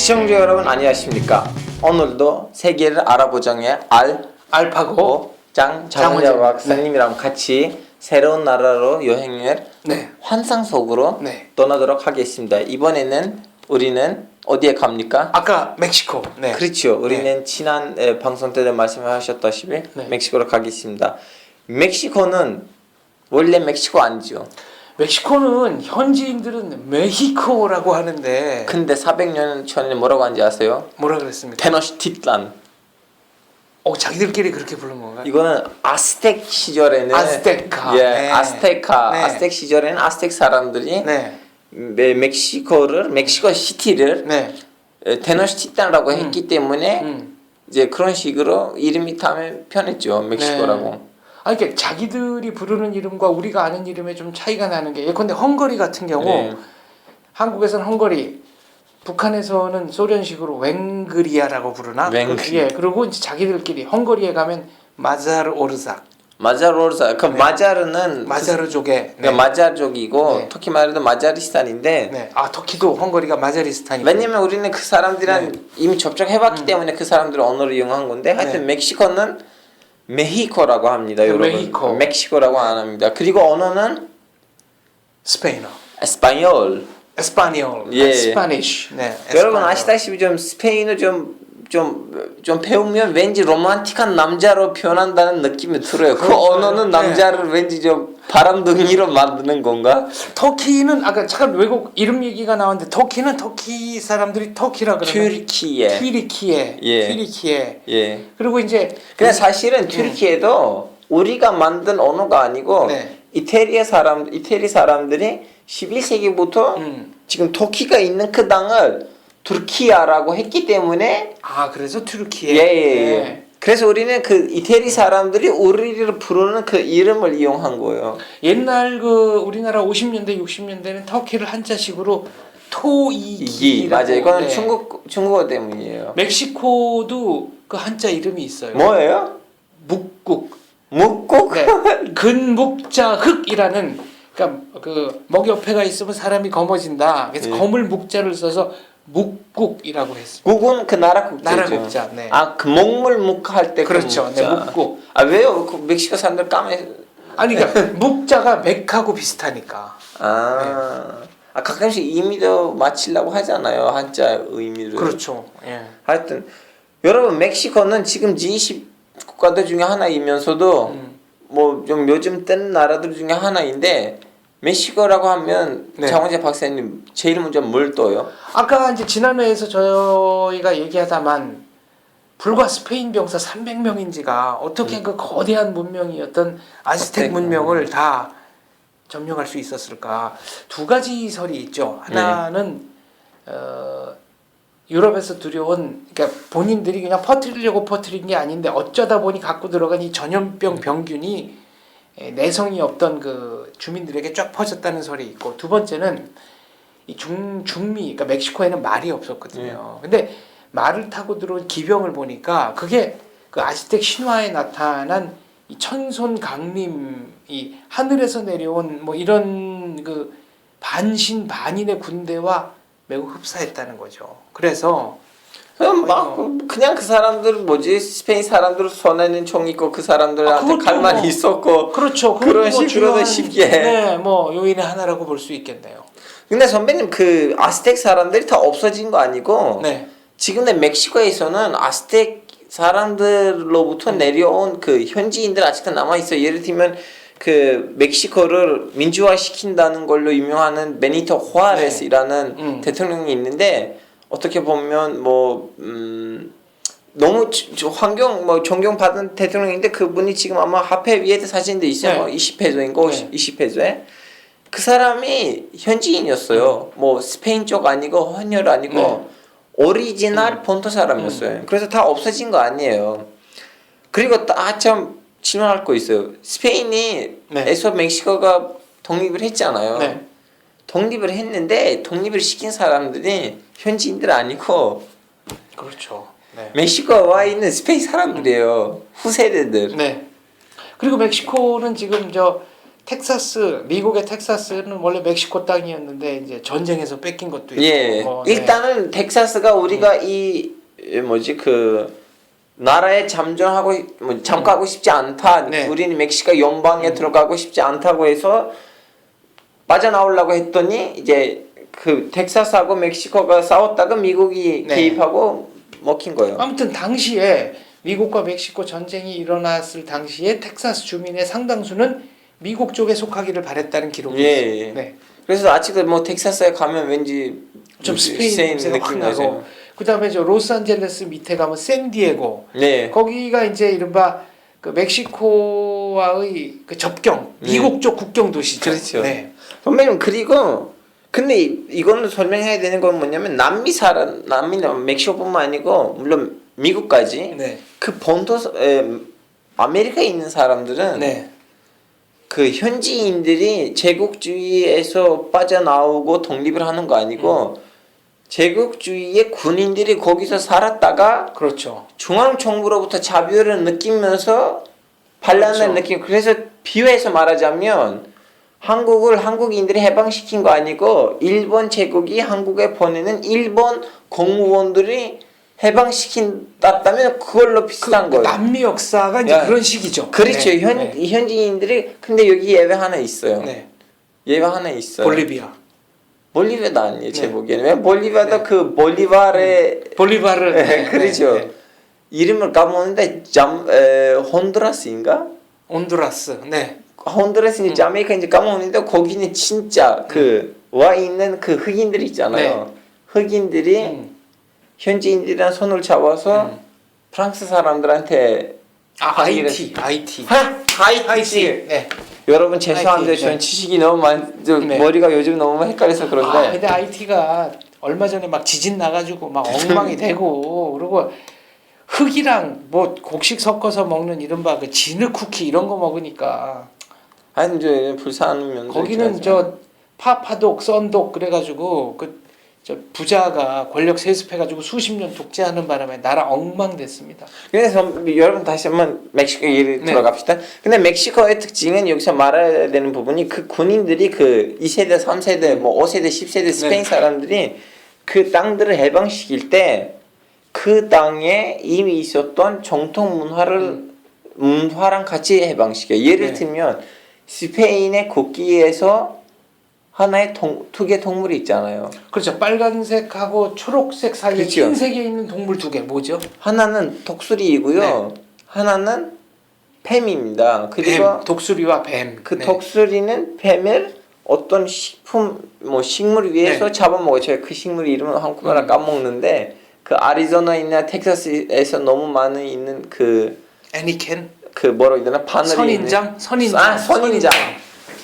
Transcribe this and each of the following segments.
시청자 여러분 안녕하십니까? 오늘도 세계를 알아보정의 알파고 장원자 박사님이랑 같이 새로운 나라로 여행을 환상 속으로 떠나도록 하겠습니다. 이번에는 우리는 어디에 갑니까? 아까 멕시코. 그렇죠. 우리는 지난 방송 때도 말씀하셨다시피 멕시코로 가겠습니다. 멕시코는 원래 멕시코 아니죠? 멕시코는 현지인들은 메히코라고 하는데 근데 400년 전에 뭐라고 하는지 아세요? 뭐라 그랬습니까? 테노시티틀란. 자기들끼리 그렇게 부른 건가요? 이거는 아스텍 시절에는 아스테카. 아스텍 시절에는 아스텍 사람들이 멕시코 시티를 테노시티탄이라고 했기 때문에 이제 그런 식으로 이름이 타면 편했죠. 멕시코라고. 그러니까 자기들이 부르는 이름과 우리가 아는 이름에 좀 차이가 나는 게 예컨대 헝가리 같은 경우 한국에서는 헝가리, 북한에서는 소련식으로 웽그리아라고 부르나? 그리고 이제 자기들끼리 헝가리에 가면 마자르오르삭. 그 마자르는 마자르족의 마자르족이고 터키 말해도 마자리스탄인데 터키도 헝가리가 마자리스탄이고 왜냐면 우리는 그 사람들이랑 이미 접촉해봤기 때문에 그 사람들의 언어를 이용한 건데 하여튼 멕시코는 메히코라고 합니다. 여러분. 멕시코라고 안 합니다. 그리고 언어는 스페인어. 에스파뇰. 스파니쉬. 여러분 아시다시피 좀 스페인어 좀 배우면 왠지 로man틱한 남자로 표현한다는 느낌이 들어요. 그 언어는 남자를 왠지 좀 바람둥이로 만드는 건가? 터키는 아까 잠깐 외국 이름 얘기가 나왔는데 터키는 터키 사람들이 터키라 그러면 튀르키예. 그리고 이제 근데 사실은 튀르키예도 우리가 만든 언어가 아니고 이태리 사람들이 11세기부터 지금 터키가 있는 그 땅을 투르키아라고 했기 때문에 그래서 튀르키예. 그래서 우리는 그 이태리 사람들이 우리를 부르는 그 이름을 이용한 거예요. 옛날 그 우리나라 50년대 60년대는 터키를 한자식으로 토이기 맞아요. 이거는 중국어 때문이에요. 멕시코도 그 한자 이름이 있어요. 뭐예요? 묵국. 근묵자 흑이라는 그러니까 그 먹이업회가 있으면 사람이 검어진다. 그래서 검을 묵자를 써서 묵국이라고 했습니다. 국은 그 나라 국자죠. 나라 국자. 그 목물 묵할 때 그렇죠. 그 묵국. 왜요? 그 멕시코 사람들 까매. 그러니까 묵자가 맥하고 비슷하니까. 가끔씩 의미도 맞추려고 하잖아요. 한자 의미를. 그렇죠. 하여튼 여러분 멕시코는 지금 G20 국가들 중에 하나이면서도 뭐 좀 요즘 뜨는 나라들 중에 하나인데 멕시코라고 하면 장원재 박사님 제일 먼저 뭘 떠요? 아까 이제 지난 회에서 저희가 얘기하다만 불과 스페인 병사 300명인지가 어떻게 그 거대한 문명이었던 아즈텍 문명을 다 점령할 수 있었을까? 두 가지 설이 있죠. 하나는 유럽에서 들여온 그러니까 본인들이 그냥 퍼뜨리려고 퍼뜨린 게 아닌데 어쩌다 보니 갖고 들어간 이 전염병 병균이 내성이 없던 그 주민들에게 쫙 퍼졌다는 설이 있고, 두 번째는 이 중미 그러니까 멕시코에는 말이 없었거든요. 근데 말을 타고 들어온 기병을 보니까 그게 그 아즈텍 신화에 나타난 이 천손 강림이 하늘에서 내려온 뭐 이런 그 반신반인의 군대와 매우 흡사했다는 거죠. 그래서 그냥 그 사람들 스페인 사람들 손에는 총 있고 그 사람들한테 칼만 있었고 그렇죠. 그런 식으로도 쉽게 요인의 하나라고 볼 수 있겠네요. 근데 선배님 그 아스텍 사람들이 다 없어진 거 아니고 지금 내 멕시코에서는 아스텍 사람들로부터 내려온 그 현지인들 아직도 남아 있어요. 예를 들면 그 멕시코를 민주화 시킨다는 걸로 유명하는 베니토 후아레스라는 대통령이 있는데 어떻게 보면 너무 환경 존경받은 대통령인데 그분이 지금 아마 화폐 위에도 사진도 있어요. 20페소인가 20페소에 그 사람이 현지인이었어요. 스페인 쪽 아니고 헌혈 아니고 오리지널 본토 사람이었어요. 그래서 다 없어진 거 아니에요. 그리고 참 질문할 거 있어요. 스페인에서 멕시코가 독립을 했잖아요. 독립을 했는데 독립을 시킨 사람들이 현지인들 아니고 그렇죠. 멕시코에 와 있는 스페인 사람들이에요. 후세대들. 그리고 멕시코는 지금 미국의 텍사스는 원래 멕시코 땅이었는데 이제 전쟁에서 뺏긴 것도 있고. 예. 네. 일단은 텍사스가 우리가 이 뭐지 그 나라에 잠가고 싶지 않다. 네. 우리는 멕시코 연방에 들어가고 싶지 않다고 해서 빠져나오려고 했더니 이제 그 텍사스하고 멕시코가 싸웠다가 미국이 네. 개입하고 먹힌 거예요. 아무튼 당시에 미국과 멕시코 전쟁이 일어났을 당시에 텍사스 주민의 상당수는 미국 쪽에 속하기를 바랬다는 기록이 예, 있어요. 예. 네. 그래서 아직도 뭐 텍사스에 가면 왠지 좀 스페인 냄새가 확 나고. 그다음에 저 로스앤젤레스 밑에 가면 샌디에고. 네. 거기가 이제 이른바 그 멕시코와의 그 접경, 미국 쪽 국경 도시죠. 그렇죠. 네. 선배님 그리고 근데 이거는 설명해야 되는 건 뭐냐면 남미는 멕시코뿐만 아니고 물론 미국까지 네. 그 아메리카에 있는 사람들은 네. 그 현지인들이 제국주의에서 빠져나오고 독립을 하는 거 아니고 제국주의의 군인들이 거기서 살았다가 그렇죠. 중앙정부로부터 자비를 느끼면서 반란을 그렇죠. 느끼고 그래서 비유해서 말하자면 한국인들이 해방시킨 거 아니고 일본 제국이 한국에 보내는 일본 공무원들이 해방시킨다면 그걸로 비슷한 거예요. 남미 역사가 이제 그런 식이죠. 그렇죠. 네. 현지인들이 근데 여기 예외 하나 있어요. 네. 예외 하나 있어요. 볼리비아도 아니에요. 제 네. 보기에는. 왜 볼리비아도 네. 그 볼리바르의 볼리바르. 네, 그렇죠. 네. 이름을 까먹는데 혼두라스인가? 온두라스. 네. 혼두라스인지 자메이카인지 까먹는데 거기는 진짜 그 와 있는 그 흑인들 있잖아요. 흑인들이 현지인들이랑 손을 잡아서 프랑스 사람들한테 아이티. 하이티. 네. 여러분 죄송한데 하이티, 저는 네. 지식이 너무 네. 머리가 요즘 너무 헷갈려서 그런데 근데 아이티가 얼마 전에 막 지진 나가지고 막 엉망이 되고 그리고 흙이랑 뭐 곡식 섞어서 먹는 이른바 그 진흙 쿠키 이런 거 먹으니까 아니 이제 불쌍한 면도 거기는 있긴 저 파독, 썬독 그래가지고 그 저 부자가 권력 세습해가지고 수십 년 독재하는 바람에 나라 엉망됐습니다. 그래서 여러분 다시 한번 멕시코 얘기 네. 들어갑시다. 근데 멕시코의 특징은 여기서 말해야 되는 부분이 그 군인들이 그 2세대, 3세대, 뭐 5세대, 10세대 스페인 사람들이 그 땅들을 해방시킬 때 그 땅에 이미 있었던 정통 문화랑 같이 해방시켜요. 예를 들면 스페인의 국기에서 하나의 투개 동물이 있잖아요. 그렇죠. 빨간색하고 초록색 사이에 그렇죠. 흰색에 있는 동물 두 개 뭐죠? 하나는 독수리이고요. 하나는 뱀입니다. 그리고 뱀, 독수리와 뱀. 그 독수리는 뱀을 어떤 식물 위에서 잡아먹어요. 제가 그 식물 이름은 한국어라 까먹는데 그 아리조나이나 텍사스에서 너무 많이 있는 애니켄? 그 뭐라고 해야 되나 바늘이 선인장.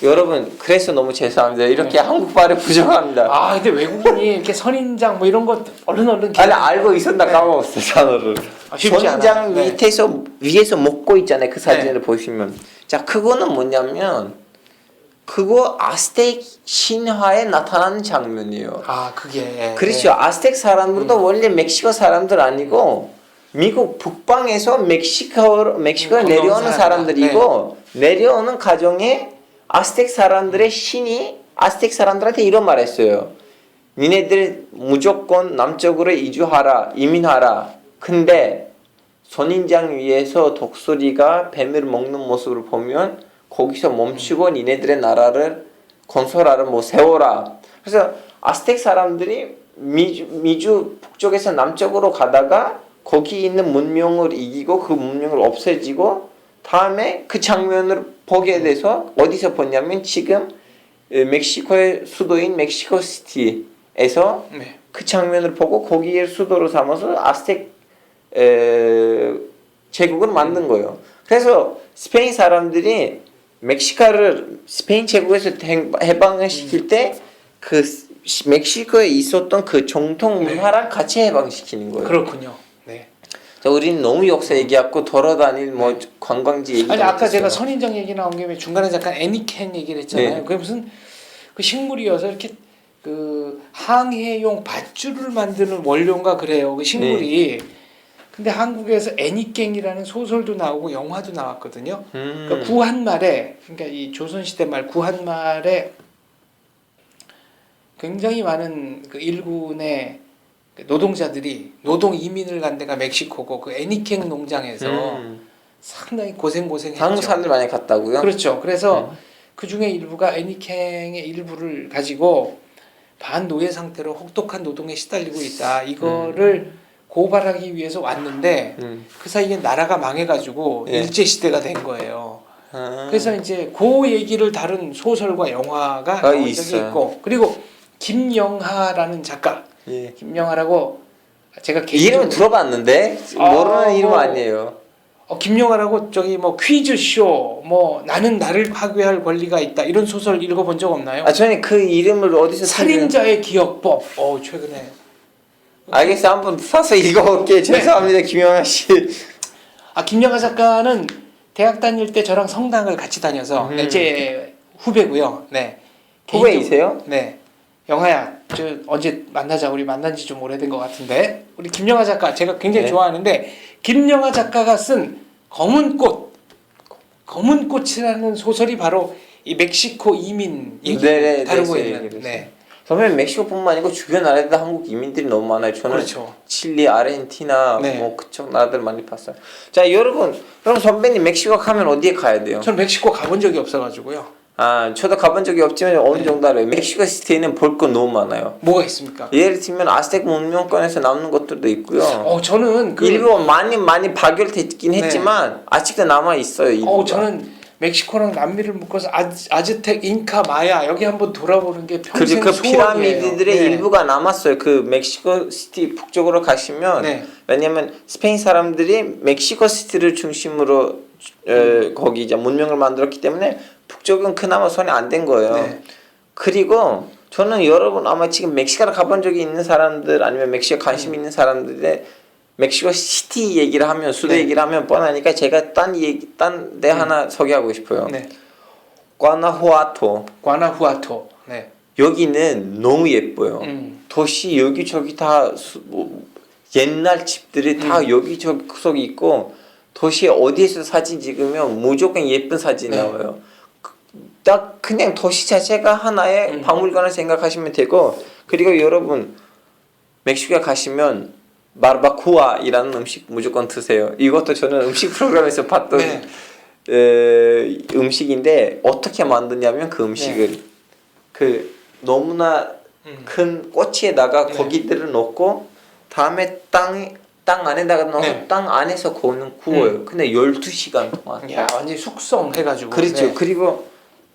여러분 그래서 너무 죄송합니다. 이렇게 한국말에 부족합니다. 근데 외국인이 이렇게 선인장 뭐 이런 거 얼른 아니 알고 있었나 까먹었어 단어를. 선인장 위에서 먹고 있잖아요. 그 사진을 보시면 자 그거는 뭐냐면 그거 아스텍 신화에 나타나는 장면이에요. 그게 그렇죠. 아스텍 사람들도 원래 멕시코 사람들 아니고 미국 북방에서 멕시코에 내려오는 사람들이고 내려오는 가정에 아스텍 사람들의 신이 아스텍 사람들한테 이런 말했어요. 니네들 무조건 남쪽으로 이민하라. 근데 선인장 위에서 독수리가 뱀을 먹는 모습을 보면 거기서 멈추고 니네들의 나라를 건설하라, 세워라. 그래서 아스텍 사람들이 미주 북쪽에서 남쪽으로 가다가 거기 있는 문명을 이기고 그 문명을 없애지고 다음에 그 장면을 보게 돼서 어디서 봤냐면 지금 멕시코의 수도인 멕시코 시티에서 그 장면을 보고 거기에 수도로 삼아서 아스텍 제국을 만든 거예요. 그래서 스페인 사람들이 멕시카를 스페인 제국에서 해방을 시킬 때 그 멕시코에 있었던 그 정통 문화랑 같이 해방시키는 거예요. 그렇군요. 자, 우리는 너무 역사 얘기하고 돌아다닐 관광지 얘기. 아니 아까 제가 선인장 얘기 나온 김에 중간에 잠깐 애니켄 얘기를 했잖아요. 그게 무슨 그 식물이어서 이렇게 그 항해용 밧줄을 만드는 원료인가 그래요. 그 식물이 근데 한국에서 애니깽이라는 소설도 나오고 영화도 나왔거든요. 그러니까 음. 구한말에 그러니까 이 조선시대 말 구한말에 굉장히 많은 그 일군의 그 노동자들이 노동 이민을 간 데가 멕시코고 그 애니깽 농장에서 상당히 고생했죠. 한국 사람들 많이 갔다고요? 그렇죠. 그래서 그 중에 일부가 애니캥의 일부를 가지고 반노예 상태로 혹독한 노동에 시달리고 있다. 이거를 고발하기 위해서 왔는데 그 사이에 나라가 망해가지고 예. 일제 시대가 된 거예요. 아. 그래서 이제 그 얘기를 다룬 소설과 영화가 나온 적이 있어요. 있고 그리고 김영하라는 작가, 예. 김영하라고 제가 이름은 들어봤는데 모르는 이름 아니에요. 김영하라고 저기 뭐 퀴즈쇼 뭐 나는 나를 파괴할 권리가 있다 이런 소설 읽어본 적 없나요? 아 저는 그 이름을 어디서 살인자의 기억법. 최근에. 알겠어 한번 사서 읽어볼게. 죄송합니다 김영하 씨. 김영하 작가는 대학 다닐 때 저랑 성당을 같이 다녀서 제 후배고요. 네. 후배이세요? 네. 영하야, 저 언제 만나자. 우리 만난 지 좀 오래된 것 같은데 우리 김영하 작가 제가 굉장히 네. 좋아하는데 김영하 작가가 쓴 검은 꽃이라는 소설이 바로 이 멕시코 이민 얘기를 다루고 있는. 네. 선배님 멕시코뿐만 아니고 주변 나라에도 한국 이민들이 너무 많아요. 저는 그렇죠. 칠리, 아르헨티나 네. 뭐 그쪽 나라들 많이 봤어요. 자 여러분, 그럼 선배님 멕시코 가면 어디에 가야 돼요? 전 멕시코 가본 적이 없어가지고요. 저도 가본 적이 없지만 어느 정도 알아요. 멕시코 시티에는 볼 거 너무 많아요. 뭐가 있습니까? 예를 들면 아스텍 문명권에서 남는 것들도 있고요. 저는 일부 많이 파괴됐긴 네. 했지만 아직도 남아 있어요. 저는 멕시코랑 남미를 묶어서 아즈텍, 잉카, 마야 여기 한번 돌아보는 게 평생 그 소원이에요. 피라미드들의 네. 일부가 남았어요. 그 멕시코 시티 북쪽으로 가시면 네. 왜냐면 스페인 사람들이 멕시코 시티를 중심으로 거기 이제 문명을 만들었기 때문에 북쪽은 그나마 손에 안 댄 거예요. 네. 그리고 저는 여러분 아마 지금 멕시코를 가본 적이 있는 사람들 아니면 멕시코 관심 있는 사람들의 멕시코 시티 얘기를 하면 수도 네. 얘기를 하면 뻔하니까 제가 딴 데 하나 소개하고 싶어요. 네. 과나후아토. 과나후아토. 네. 여기는 너무 예뻐요. 도시 여기저기 다 옛날 집들이 다 여기저기 구석이 있고 도시에 어디에서 사진 찍으면 무조건 예쁜 사진 네. 나와요. 딱 그냥 도시 자체가 하나의 박물관을 생각하시면 되고 그리고 여러분 멕시코에 가시면 바르바코아이라는 음식 무조건 드세요. 이것도 저는 음식 프로그램에서 봤던 네. 음식인데 어떻게 만드냐면 그 음식을 그 너무나 큰 꼬치에다가 네. 고기들을 넣고 다음에 땅 안에다가 넣어서 네. 땅 안에서 구워요. 근데 12시간 동안. 야, 완전히 숙성해가지고. 그렇죠. 네. 그리고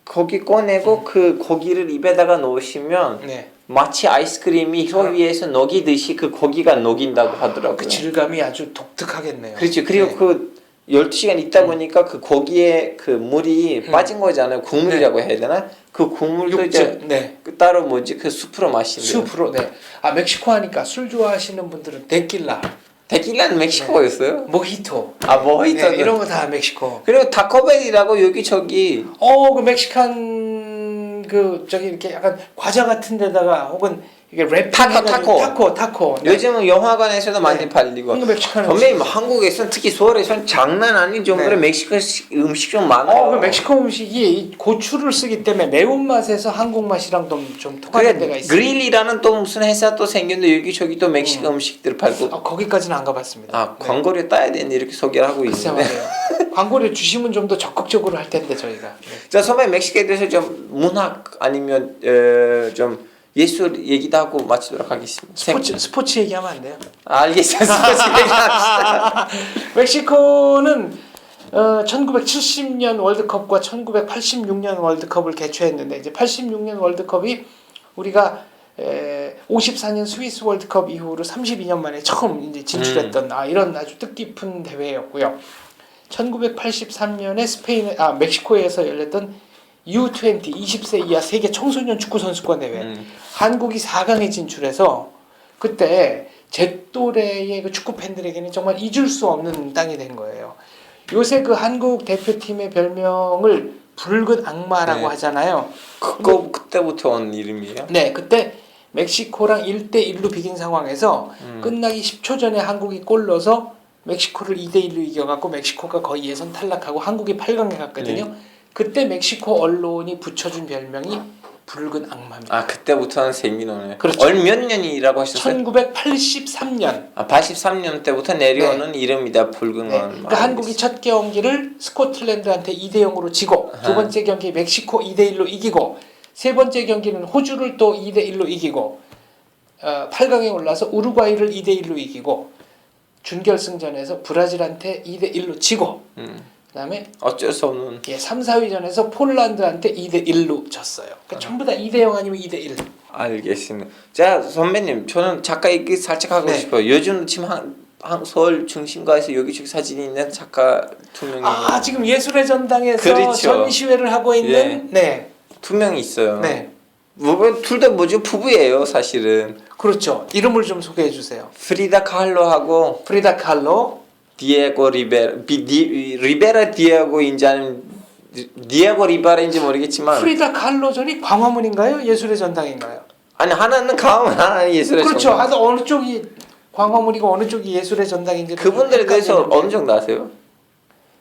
고기 꺼내고 그 고기를 입에다가 넣으시면 네. 마치 아이스크림이 혀 위에서 녹이듯이 그 고기가 녹인다고 하더라고요. 그 질감이 아주 독특하겠네요. 그렇죠. 그리고 네. 그 12시간 있다 보니까 그 고기에 그 물이 빠진 거잖아요. 국물이라고 해야 되나? 그 국물도 이제 네. 그 따로 뭐지? 그 수프로 마시는. 수프로. 네. 멕시코 하니까 술 좋아하시는 분들은 데킬라, 데킬라는 멕시코였어요? 모히토. 모히토. 네, 이런 거 다 멕시코. 그리고 타코벨이라고 여기저기. 그 멕시칸 그 저기 이렇게 약간 과자 같은 데다가 혹은 이게 랩 타코. 네. 요즘은 영화관에서도 많이 팔리고. 멕시칸 선배님 한국에서는 특히 서울에서는 장난 아닌 정도로 멕시코 음식 좀 많아요. 그 멕시코 음식이 이 고추를 쓰기 때문에 매운맛에서 한국 맛이랑 좀 통하는 데가 있어요. 그릴이라는 또 무슨 회사 또 생겼는데 여기저기 또 멕시코 음식들 팔고. 거기까지는 안 가봤습니다. 광고료 따야 되는데 이렇게 소개를 하고 있는데. 광고를 주시면 좀 더 적극적으로 할 텐데 저희가. 자, 선배님 멕시코에 대해서 좀 문학 아니면 좀 예술 얘기도 하고 마치도록 하겠습니다. 스포츠 얘기하면 안 돼요? 알겠어요. 스포츠 얘기합시다. 멕시코는 1970년 월드컵과 1986년 월드컵을 개최했는데 이제 86년 월드컵이 우리가 54년 스위스 월드컵 이후로 32년 만에 처음 이제 진출했던 이런 아주 뜻깊은 대회였고요. 1983년에 멕시코에서 열렸던 U20 20세 이하 세계 청소년 축구 선수권 대회 한국이 4강에 진출해서 그때 제 또래의 그 축구 팬들에게는 정말 잊을 수 없는 땅이 된 거예요. 요새 그 한국 대표팀의 별명을 붉은 악마라고 하잖아요. 그때부터 온 이름이에요? 네, 그때 멕시코랑 1대1로 비긴 상황에서 끝나기 10초 전에 한국이 골 넣어서 멕시코를 2대1로 이겨갖고 멕시코가 거의 예선 탈락하고 한국이 8강에 갔거든요. 그때 멕시코 언론이 붙여준 별명이 붉은 악마입니다. 아 그때부터는 생기노네. 그렇죠. 몇 년이라고 하셨어요? 1983년. 아 83년 때부터 내려오는 이름이다 붉은 네. 건. 그러니까 한국이 첫 경기를 스코틀랜드한테 2대0으로 지고 두 번째 경기 멕시코 2대1로 이기고 세 번째 경기는 호주를 또 2대1로 이기고 8강에 올라서 우루과이를 2대1로 이기고 준결승전에서 브라질한테 2대1로 지고 그다음에 어쩔 수 없는. 3, 4위전에서 폴란드한테 2대1로 졌어요. 그러니까 전부 다 2대0 아니면 2대1. 알겠습니다. 자 선배님 저는 작가 얘기 살짝 하고 네. 싶어요. 요즘 지금 서울 중심가에서 여기저기 사진이 있는 작가 두 명이 지금 예술의 전당에서 그렇죠. 전시회를 하고 있는 두 명이 있어요. 네. 둘 다 뭐죠? 부부예요 사실은. 그렇죠. 이름을 좀 소개해 주세요. 프리다 칼로하고 프리다 칼로, 디에고 리베라 디에고인지 아니면 디에고 리베라인지 모르겠지만 프리다 칼로전이 광화문인가요? 예술의 전당인가요? 아니 하나는 가면 하나는 예술의 그렇죠. 전당. 하여튼 어느 쪽이 광화문이고 어느 쪽이 예술의 전당인지 그분들에 대해서 어느 정도 아세요?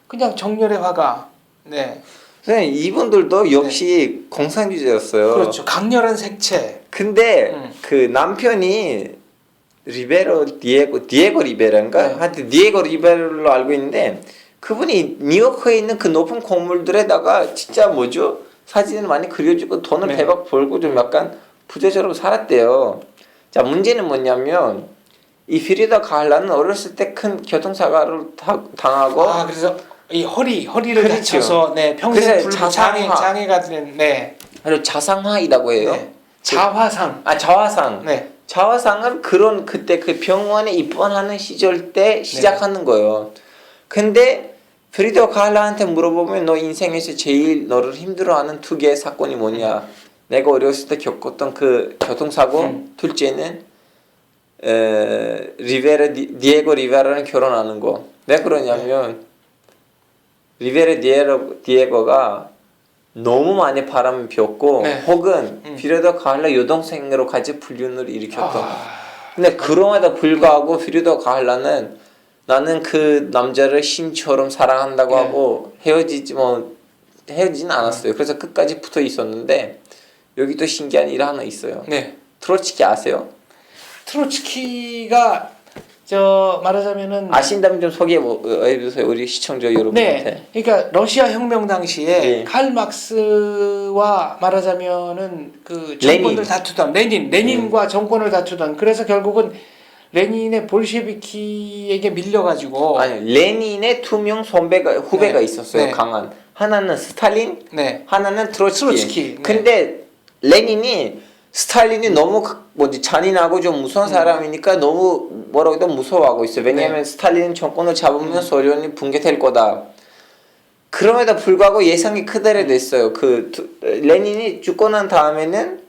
그냥 정열의 화가. 네. 선생님 이분들도 역시 공산주의자였어요. 그렇죠. 강렬한 색채. 근데 그 남편이 디에고 리베라인가? 네. 하여튼 디에고 리베라로 알고 있는데 그분이 뉴요크에 있는 그 높은 건물들에다가 진짜 뭐죠? 사진을 많이 그려주고 돈을 네. 대박 벌고 좀 약간 부자적으로 살았대요. 자 문제는 뭐냐면 이 프리다 칼라는 어렸을 때 큰 교통사고를 당하고 그래서 이 허리를 그렇죠. 다쳐서 평생 그래서 불구 장애가 된 그리고 자상화이라고 해요. 네. 자화상. 자화상. 네. 자화상은 그때 그 병원에 입원하는 시절 때 시작하는 거예요. 근데 프리다 칼라한테 물어보면 너 인생에서 제일 너를 힘들어하는 두 개의 사건이 뭐냐? 내가 어렸을 때 겪었던 그 교통사고, 둘째는 디에고 리베라랑 결혼하는 거. 왜 그러냐면 디에고가 너무 많이 바람을 피웠고 혹은 프리다 칼라 여동생으로 같이 불륜을 일으켰던. 근데 그럼에도 불구하고 프리다 칼라는 나는 그 남자를 신처럼 사랑한다고 하고 헤어지진 않았어요. 그래서 끝까지 붙어 있었는데 여기도 신기한 일 하나 있어요. 네. 트로츠키 아세요? 트로츠키가 말하자면은 아신다면 좀 소개해 주세요. 우리 시청자 여러분한테. 네. 그러니까 러시아 혁명 당시에 네. 칼 막스와 말하자면은 그 정권을 다투던 레닌과 정권을 다투던 그래서 결국은 레닌의 볼셰비키에게 밀려가지고 아니 레닌의 두 명 후배가 있었어요. 네. 강한. 하나는 스탈린, 네. 하나는 트로츠키. 네. 근데 레닌이 스탈린이 너무 잔인하고 좀 무서운 사람이니까 너무 뭐라고 해도 무서워하고 있어요. 왜냐하면 스탈린 정권을 잡으면 소련이 붕괴될 거다. 그럼에도 불구하고 예상이 그대로 됐어요. 레닌이 죽고 난 다음에는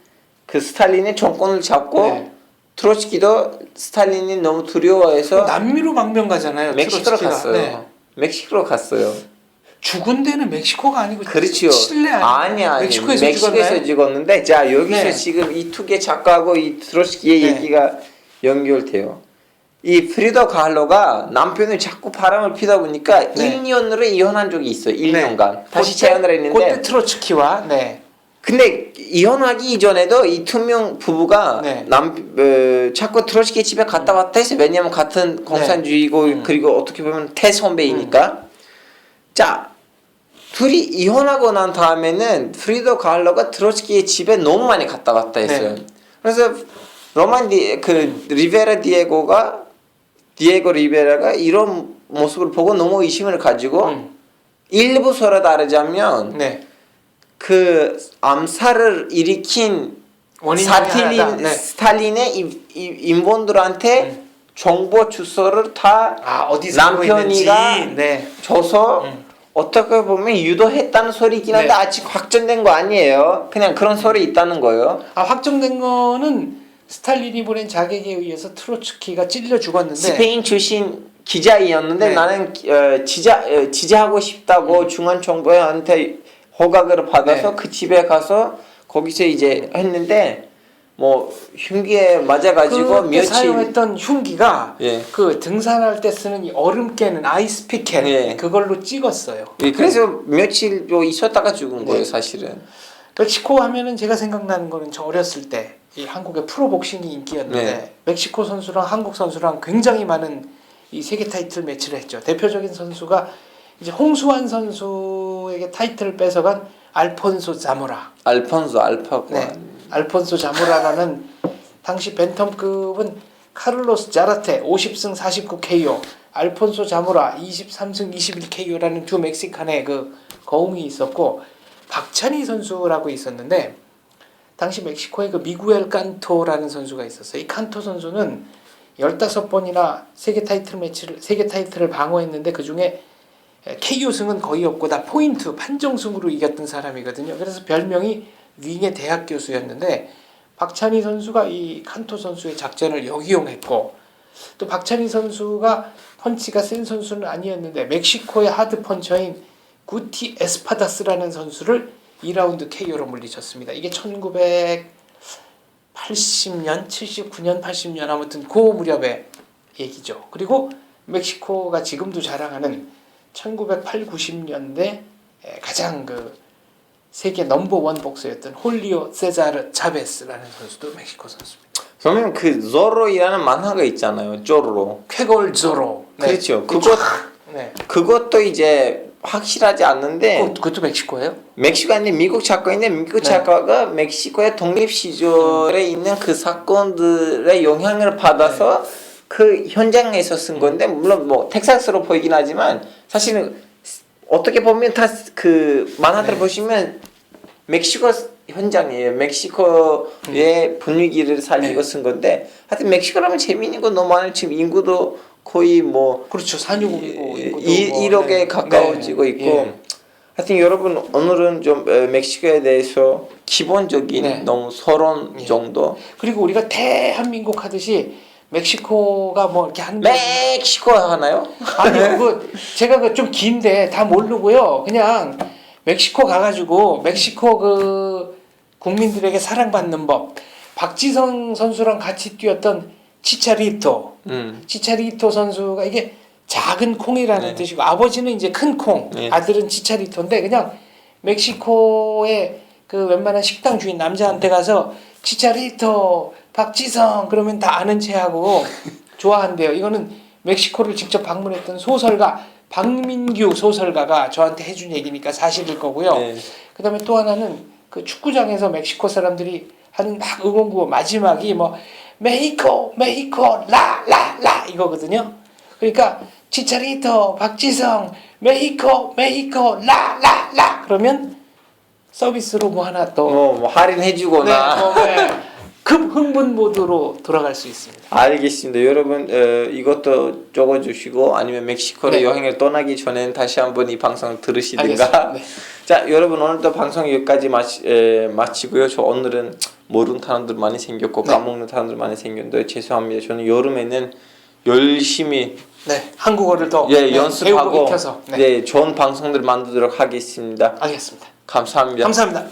그 스탈린이 정권을 잡고 트로츠키도 스탈린이 너무 두려워해서 남미로 망명 가잖아요. 멕시코로 트로츠키가. 갔어요. 네. 멕시코로 갔어요. 죽은 데는 멕시코가 아니고 그렇죠. 칠레 아니야. 멕시코에서 죽었는데 자 여기서 네. 지금 이 두 개 작가하고 이 트로츠키의 얘기가 연결돼요. 이 프리다 칼로가 남편을 자꾸 바람을 피다 보니까 1년으로 이혼한 적이 있어요. 1년간. 다시 재혼을 했는데 그때 트로츠키와 근데 이혼하기 이전에도 이 두 명 부부가 자꾸 트로츠키 집에 갔다 왔다 했어요. 왜냐면 같은 공산주의고 그리고 어떻게 보면 태선배이니까. 자 둘이 이혼하고 난 다음에는 프리다 칼로가 트로츠키의 집에 너무 많이 갔다 왔다 했어요. 그래서 디에고 리베라가 이런 모습을 보고 너무 의심을 가지고 일부 서로 다르자면 그 암살을 일으킨 스탈린의 인본들한테 정보 주소를 다 남편이가 줘서 어떻게 보면 유도했다는 소리긴 한데 아직 확정된 거 아니에요. 그냥 그런 소리 있다는 거예요. 확정된 거는 스탈린이 보낸 자객에 의해서 트로츠키가 찔려 죽었는데 스페인 출신 기자이었는데 나는 지지하고 싶다고 중앙 정부한테 허가를 받아서 그 집에 가서 거기서 이제 했는데 뭐 흉기에 맞아가지고 그때 며칠 사용했던 흉기가 예. 그 등산할 때 쓰는 이 얼음 깨는 아이스 피켓 예. 그걸로 찍었어요. 예, 그래서 며칠 또 있었다가 죽은 거예요 네. 사실은. 멕시코 하면은 제가 생각나는 거는 저 어렸을 때 이 한국의 프로 복싱이 인기였는데 네. 멕시코 선수랑 한국 선수랑 굉장히 많은 이 세계 타이틀 매치를 했죠. 대표적인 선수가 이제 홍수환 선수에게 타이틀을 뺏어간 알폰소 자모라. 알폰소 알파고. 네. 알폰소 자모라라는 당시 벤텀급은 카를로스 자라테 50승 49 KO, 알폰소 자모라 23승 21 KO라는 두 멕시칸의 그 거웅이 있었고 박찬희 선수라고 있었는데 당시 멕시코에 그 미구엘 칸토라는 선수가 있었어요. 이 칸토 선수는 15번이나 세계 타이틀을 방어했는데 그 중에 KO승은 거의 없고 다 포인트 판정승으로 이겼던 사람이거든요. 그래서 별명이 윙의 대학 교수였는데 박찬희 선수가 이 칸토 선수의 작전을 역이용했고 또 박찬희 선수가 펀치가 센 선수는 아니었는데 멕시코의 하드 펀처인 구티 에스파다스라는 선수를 2라운드 KO로 물리쳤습니다. 이게 1980년, 79년, 80년 아무튼 그 무렵의 얘기죠. 그리고 멕시코가 지금도 자랑하는 1980, 90년대 가장 그 세계 넘버원 복서였던 홀리오 세자르 차베스라는 선수도 멕시코 선수입니다. 그러면 그 조로이라는 만화가 있잖아요. 쪼로로. 쾌골 조로. 그렇죠. 네. 그것도 이제 확실하지 않는데 그것도 멕시코예요? 멕시코 아닌데 미국 작가인데 미국 작가가 멕시코의 독립 시절에 있는 그 사건들의 영향을 받아서 그 현장에서 쓴 건데 물론 뭐 텍사스로 보이긴 하지만 사실은 어떻게 보면 다 그 만화들 보시면 멕시코 현장이에요. 멕시코의 분위기를 살리고 쓴 건데 하여튼 멕시코라면 재미있는 거 너무 많아요. 지금 인구도 거의 뭐 그렇죠. 산유국이고 1억에 가까워지고 있고 예. 하여튼 여러분 오늘은 좀 멕시코에 대해서 기본적인 네. 너무 서론 예. 정도 그리고 우리가 대한민국 하듯이 멕시코가 뭐 이렇게 하는 멕시코 하나요? 아니 그거 제가 그 좀 긴데 다 모르고요. 그냥 멕시코 가가지고 멕시코 그 국민들에게 사랑받는 법. 박지성 선수랑 같이 뛰었던 치차리토. 치차리토 선수가 이게 작은 콩이라는 네. 뜻이고 아버지는 이제 큰 콩, 네. 아들은 치차리토인데 그냥 멕시코의 그 웬만한 식당 주인 남자한테 가서 치차리토, 박지성 그러면 다 아는 체하고 좋아한대요. 이거는 멕시코를 직접 방문했던 소설가 박민규 소설가가 저한테 해준 얘기니까 사실일 거고요. 네. 그다음에 또 하나는 그 축구장에서 멕시코 사람들이 하는 막 응원구호 마지막이 뭐 메히코 메히코 라라라 이거거든요. 그러니까 치차리토 박지성 메히코 메히코 라라라 그러면 서비스로 뭐 하나 또 뭐 할인해주거나 급 흥분 모드로 돌아갈 수 있습니다. 알겠습니다. 여러분 이것도 적어주시고 아니면 멕시코로 네. 여행을 떠나기 전에는 다시 한번 이 방송을 들으시든가. 알겠습니다. 네. 자 여러분 오늘도 방송 여기까지 마치고요. 저 오늘은 모르는 단어들 많이 생겼고 네. 까먹는 단어들 많이 생겼는데 죄송합니다. 저는 여름에는 열심히 한국어를 더 연습하고 배우고 익혀서 좋은 방송들 만들도록 하겠습니다. 알겠습니다. 감사합니다. 감사합니다.